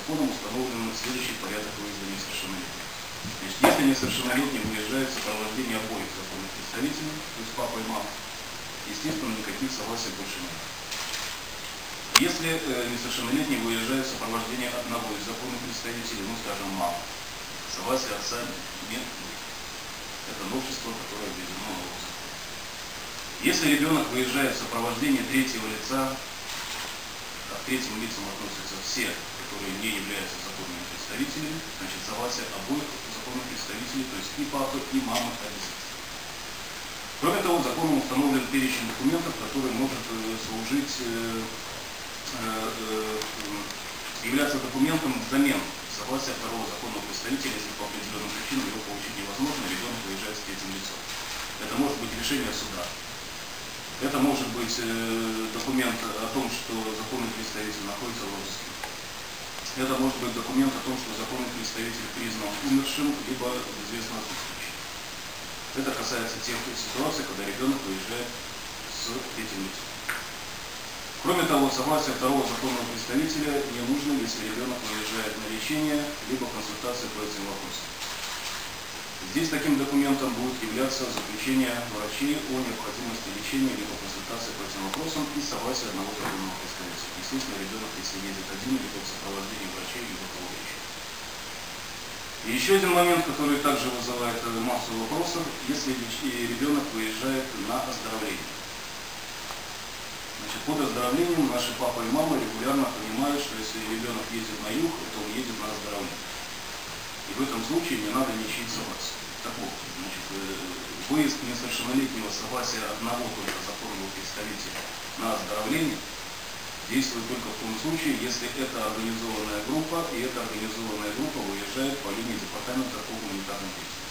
законом установлен следующий порядок выезда несовершеннолетних. Значит, если несовершеннолетний выезжает в сопровождении обоих законных представителей, то есть папа и мама, естественно, никаких согласий больше нет. Если несовершеннолетний выезжает в сопровождении одного из законных представителей, ну, скажем, мамы, согласия отца нет. Это новшество, которое введено новым законом. Если ребенок выезжает в сопровождении третьего лица, а к третьим лицам относятся все, которые не являются законными представителями, значит, согласие обоих законных представителей, то есть и папы, и мамы, обязательно. Кроме того, законом установлен перечень документов, который может служить, являться документом взамен согласия второго законного представителя, если по определенным причинам его получить невозможно, ребенок выезжает с третьим лицом. Это может быть решение суда. Это может быть документ о том, что законный представитель находится в розыске. Это может быть документ о том, что законный представитель признан умершим, либо известно отсутствующим. Это касается тех ситуаций, когда ребенок выезжает с третьим лицом. Кроме того, согласие второго законного представителя не нужно, если ребенок выезжает на лечение, либо консультации по этим вопросам. Здесь таким документом будет являться заключение врачей о необходимости лечения, либо консультации по этим вопросам и согласие одного законного представителя. Естественно, ребенок, если едет один, либо в сопровождении врачей, либо кого еще. И еще один момент, который также вызывает массу вопросов, если ребенок выезжает на оздоровление. Значит, под оздоровлением наши папа и мама регулярно понимают, что если ребенок ездит на юг, то он едет на оздоровление. И в этом случае не надо ничьих согласий. Так вот, значит, выезд несовершеннолетнего согласия одного только законного представителя на оздоровление действует только в том случае, если это организованная группа, и эта организованная группа выезжает по линии департамента по гуманитарным действиям.